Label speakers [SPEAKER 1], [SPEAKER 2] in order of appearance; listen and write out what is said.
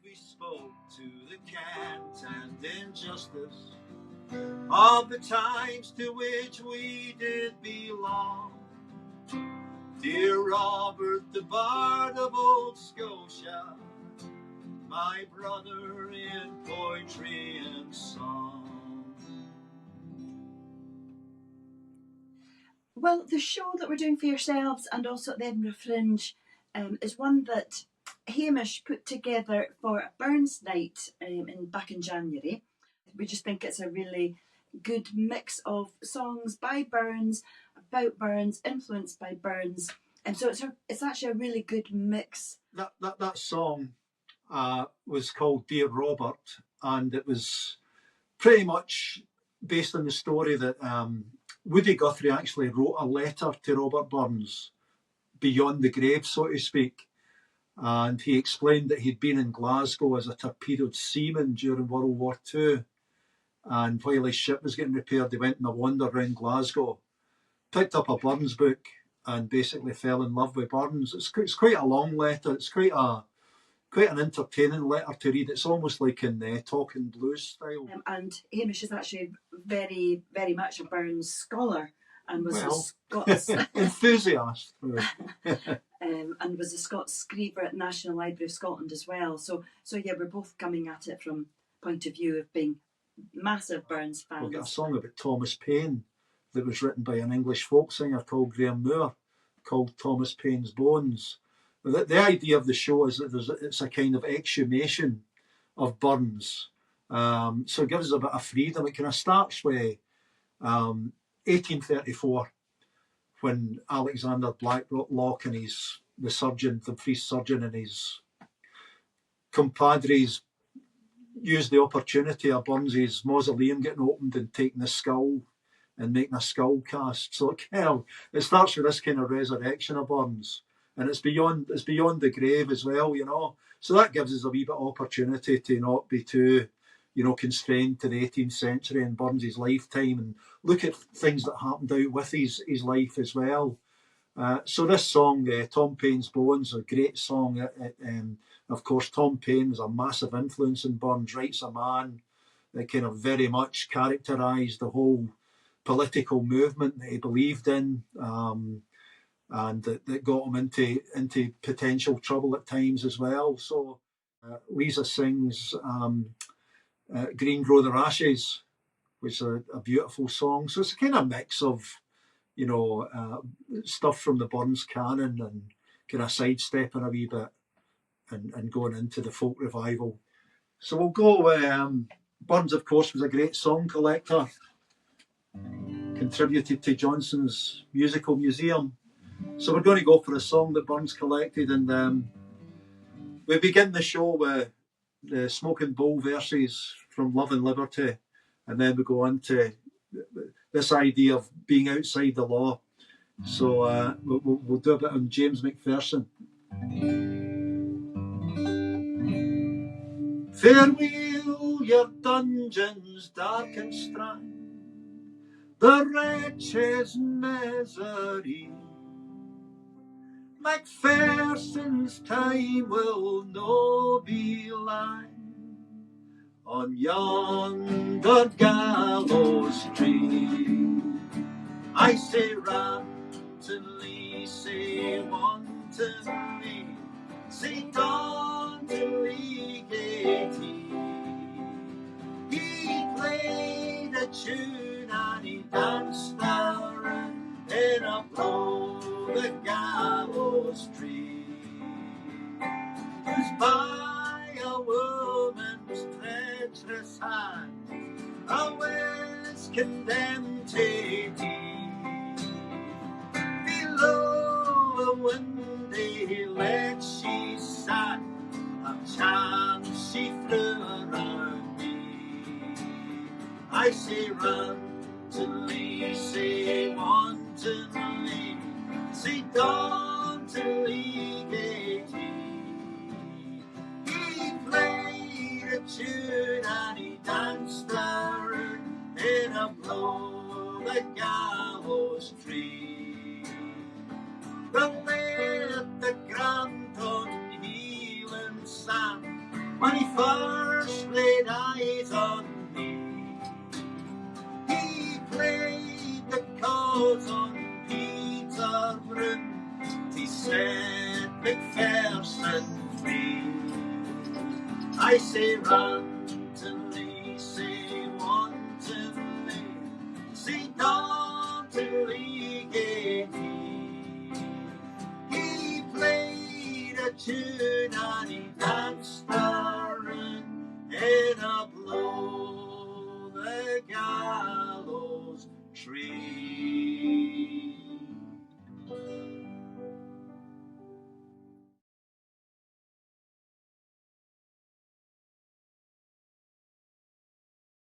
[SPEAKER 1] we spoke to the cant and injustice of the times to which we did belong. Dear Robert, the Bard of Old Scotia, my brother in poetry and song.
[SPEAKER 2] Well, the show that we're doing for yourselves and also at the Edinburgh Fringe is one that Hamish put together for Burns Night back in January. We just think it's a really good mix of songs by Burns, about Burns, influenced by Burns. And so it's actually a really good mix.
[SPEAKER 1] That song was called Dear Robert, and it was pretty much based on the story that Woody Guthrie actually wrote a letter to Robert Burns beyond the grave, so to speak. And he explained that he'd been in Glasgow as a torpedoed seaman during World War II. And while his ship was getting repaired, he went on a wander around Glasgow, picked up a Burns book, and basically fell in love with Burns. It's quite a long letter. It's quite an entertaining letter to read. It's almost like in Talking Blues style.
[SPEAKER 2] And Hamish is actually very, very much a Burns scholar and was a Scots
[SPEAKER 1] enthusiast.
[SPEAKER 2] And was a Scots scriber at National Library of Scotland as well. So yeah, we're both coming at it from point of view of being massive Burns fans.
[SPEAKER 1] We've got a song about Thomas Paine that was written by an English folk singer called Graham Moore, called Thomas Paine's Bones. The idea of the show is that it's a kind of exhumation of Burns. So it gives us a bit of freedom. It kind of starts with 1834, when Alexander Blacklock and the priest surgeon and his compadres used the opportunity of Burns's mausoleum getting opened and taking the skull and making a skull cast. So it starts with this kind of resurrection of Burns. And it's beyond the grave as well, you know. So that gives us a wee bit of opportunity to not be too, constrained to the 18th century and Burns' lifetime, and look at things that happened out with his life as well. So this song, Tom Paine's Bones, a great song. Of course, Tom Paine was a massive influence in Burns. Writes a Man that kind of very much characterised the whole political movement that he believed in. And that got him into potential trouble at times as well. So Lisa sings Green Grow Their Ashes, which is a beautiful song. So it's a kind of mix of, stuff from the Burns canon and kind of sidestepping a wee bit and going into the folk revival. So we'll go with Burns, of course, was a great song collector, contributed to Johnson's Musical Museum. So we're going to go for a song that Burns collected, and we begin the show with the Smoking Bull verses from Love and Liberty, and then we go on to this idea of being outside the law. So we'll do a bit on James McPherson. Farewell your dungeons dark and strong, the wretch's misery. Macpherson's time will no be lying on yonder gallows tree. I say randomly, say wantonly, say dauntingly gaiety. He played a tune and he danced around in a blow the gallows tree, whose by a woman's treacherous hand a was condemned to die. Below a windy ledge she sat, a chance she flew around me. I say randomly, say wantonly, say dauntingly gaiety. He played a tune and he danced around in a blow the gallows tree. But let the grand unhealing sand when he first laid eyes on me. He played the chords on Peter Brown, he set McPherson free. I say randomly, say wantonly, say dauntingly gay he played a tune